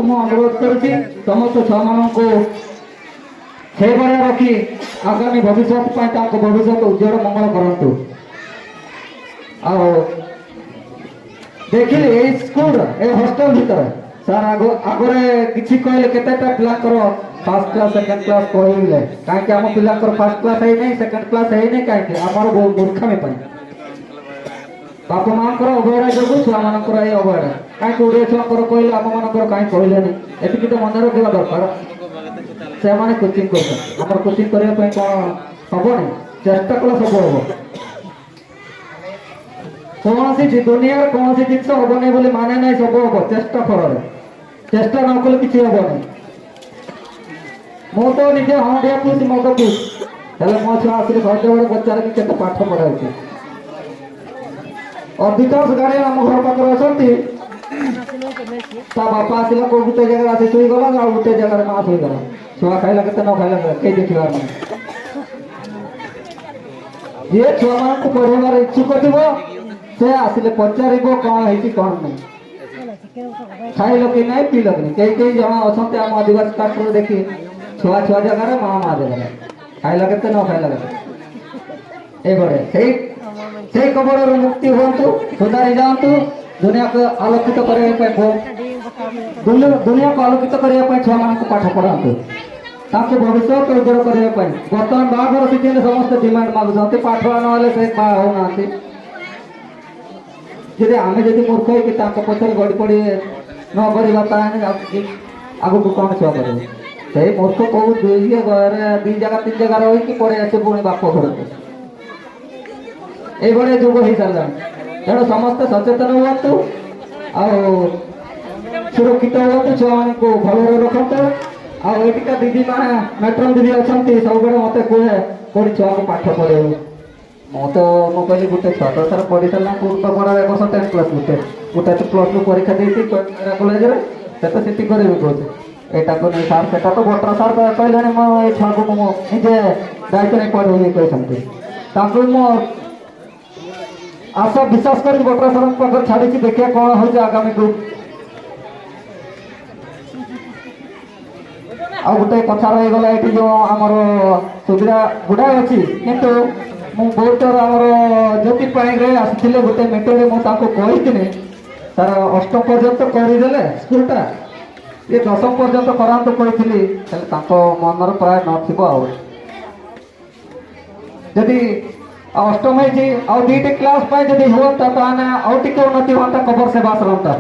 ମୁଁ ଅନୁରୋଧ କରୁଛି ସମସ୍ତ ଛୁଆମାନଙ୍କୁ ସେଇଭଳିଆ ରଖି ଆଗାମୀ ଭବିଷ୍ୟତ ପାଇଁ ତାଙ୍କ ଭବିଷ୍ୟତ ଉଜ୍ଜଳ ମଙ୍ଗଳ କରନ୍ତୁ। ଆଉ ଦେଖିଲି ଏଇ ସ୍କୁଲ ଏ ହଷ୍ଟେଲ ଭିତରେ ସାର୍ ଆଗରେ କିଛି କହିଲେ କେତେଟା ପିଲାଙ୍କର ଫାର୍ଷ୍ଟ କ୍ଲାସ୍ ସେକେଣ୍ଡ କ୍ଲାସ୍ କହିଲେ କାହିଁକି ଆମ ପିଲାଙ୍କର ଫାର୍ଷ୍ଟ କ୍ଲାସ୍ ହେଇନାହିଁ ସେକେଣ୍ଡ କ୍ଲାସ୍ ହେଇନାହିଁ କାହିଁକି ଆମର ମୂର୍ଖାମି ପାଇଁ ବାପା ମାଙ୍କର ଅବହେଳା ଯୋଗୁଁ ଛୁଆମାନଙ୍କର ଏଇ ଅବହେଳା କାହିଁକି ଓଡ଼ିଆ ଛୁଆଙ୍କର କହିଲେ ଆମମାନଙ୍କର କାହିଁକି କହିଲେନି ଏତିକି ତ ମନେ ରଖିବା ଦରକାର। ସେମାନେ କୋଚିଂ କରୁଛନ୍ତି ଆମର କୋଚିଂ କରିବା ପାଇଁ କ'ଣ ହବନି ଚେଷ୍ଟା କଲେ ସବୁ ହବ। କୌଣସି ଦୁନିଆରେ କୌଣସି ଜିନିଷ ହବନି ବୋଲି ମାନେ ନାହିଁ ସବୁ ହବ ଚେଷ୍ଟା ଫଳରେ ଚେଷ୍ଟା ନ କଲେ କିଛି ହବନି। ମୁଁ ତ ନିଜେ ହଣ୍ଡିଆ ପିଉଛି ମଦ ପିଉଛି ହେଲେ ମୋ ଛୁଆ ଆସିଲେ ସହଜବେଳେ ପଚାରିକି କେତେ ପାଠ ପଢ଼ାଉଛି। ଅଧିକାଂଶ ଗାର୍ଡିଆନ ଆମ ଘର ପାଖରେ ଅଛନ୍ତି ତା ବାପା ଆସିଲା କୋଉ ଗୋଟେ ଜାଗାରେ ଆସି ଶୋଇଗଲା ଆଉ ଗୋଟେ ଜାଗାରେ ମା ଶୋଇଗଲା ଛୁଆ ଖାଇଲା କେତେ ନ ଖାଇଲା କେହି ଦେଖିବାର ନାହିଁ। ଯିଏ ଛୁଆମାନଙ୍କୁ ପଢ଼େଇବାର ଇଚ୍ଛୁକ ଥିବ ସେ ଆସିଲେ ପଚାରିବ କ'ଣ ହେଇଛି କ'ଣ ନାହିଁ ଖାଇଲ କି ନାହିଁ ପିଇଲ କି ନାହିଁ। କେହି କେହି ଜଣ ଅଛନ୍ତି ଆମ ଆଦିବାସୀ କାଷ୍ଟରେ ଦେଖି ଛୁଆ ଛୁଆ ଜାଗାରେ ମା ଜାଗାରେ ଖାଇଲା କେତେ ନ ଖାଇଲା କେତେ ଏଇଭଳିଆ ସେଇ କବଳରୁ ମୁକ୍ତି ହୁଅନ୍ତୁ ସୁଧାରି ଯାଆନ୍ତୁ। ଦୁନିଆକୁ ଆଲୋକିତ କରିବା ପାଇଁ ଦୁନିଆକୁ ଆଲୋକିତ କରିବା ପାଇଁ ଛୁଆମାନଙ୍କୁ ପାଠ ପଢ଼ାନ୍ତୁ ତାଙ୍କୁ ଭବିଷ୍ୟତ ଉଜ୍ଜଳ କରିବା ପାଇଁ। ବର୍ତ୍ତମାନ ବାହାଘର ସିଜିନରେ ସମସ୍ତେ ଡିମାଣ୍ଡ ମାଗୁଛନ୍ତି ପାଠ ନହେଲେ ସେ ବାହା ହେଉନାହାନ୍ତି। ଯଦି ଆମେ ଯଦି ମୂର୍ଖ ହେଇକି ତାଙ୍କ ପଛରେ ଗଡ଼ି ପଡ଼ି ନ କରିବା ତାହେଲେ ଆଗକୁ କ'ଣ ଛୁଆ କରିବେ। ସେଇ ମୂର୍ଖ କୋଉ ଘରେ 2 ଜାଗା 3 ଜାଗା ରହିକି ପଳେଇ ଆସେ ପୁଣି ବାପ ଘରକୁ এইভাবে যুগ হয়ে সারিলানি। তেଣୁ ସମସ୍ତେ ସଚେତନ ହୁଅନ୍ତୁ ଆଉ ସୁରକ୍ଷିତ ହୁଅନ୍ତୁ ଛୁଆମାନଙ୍କୁ ଭଲରେ ରଖନ୍ତୁ। ଆଉ ଏଠିକା ଦିଦି ମାନେ ମ୍ୟାଟ୍ରନ୍ ଦିଦି ଅଛନ୍ତି ସବୁବେଳେ ମୋତେ କୁହେ କୋଉଠି ଛୁଆଙ୍କୁ ପାଠ ପଢ଼େଇବୁ। ମୁଁ କହିଲି ଗୋଟେ ଛୁଆ ତ ସାର୍ ପଢ଼ି ସାରିଲା ପୂର୍ବ ପଢ଼ା 1 ବର୍ଷ 10 କ୍ଲାସ୍ ଗୋଟେ ତ +2 ପରୀକ୍ଷା ଦେଇଛି କଲେଜରେ ସେ ତ ସେଠି କରିବି କହୁଛି ଏଇଟାକୁ ନେଇ ସାର୍ ସେଟା ତ ଭଟ୍ର ସାର୍ କହିଲେଣି ମୁଁ ଏଇ ଛୁଆକୁ ମୁଁ ନିଜେ ଦାୟିତ୍ୱ ନେଇ ପଢ଼େଇବି କହିଛନ୍ତି। ତାଙ୍କୁ ମୁଁ ଆଶା ବିଶ୍ୱାସ କରିକି ଭଟ୍ର ସାର୍ଙ୍କ ପାଖରେ ଛାଡ଼ିଛି ଦେଖିବା କ'ଣ ହେଉଛି ଆଗାମୀକୁ। ଆଉ ଗୋଟେ କଥା ରହିଗଲା ଏଠି ଯେଉଁ ଆମର ସୁବିଧା ଗୁଡ଼ାଏ ଅଛି କିନ୍ତୁ ମୁଁ ବହୁତ ଥର ଆମର ଜ୍ୟୋତି ପାଣିରେ ଆସିଥିଲେ ଗୋଟେ ମିଟିଂରେ ମୁଁ ତାଙ୍କୁ କହିଥିଲି ତାର 8ମ ପର୍ଯ୍ୟନ୍ତ କରିଦେଲେ ସ୍କୁଲଟା ଇଏ 10ମ ପର୍ଯ୍ୟନ୍ତ କରାନ୍ତୁ କହିଥିଲି ହେଲେ ତାଙ୍କ ମନରେ ପ୍ରାୟ ନଥିବ। ଆଉ ଯଦି 8ମ ହେଇଛି ଆଉ 2ଟି କ୍ଲାସ୍ ପାଇଁ ଯଦି ହୁଅନ୍ତା ତାହେଲେ ଆଉ ଟିକେ ଉନ୍ନତି ହୁଅନ୍ତା କବର ସେବା ଆଶ୍ରମଟା।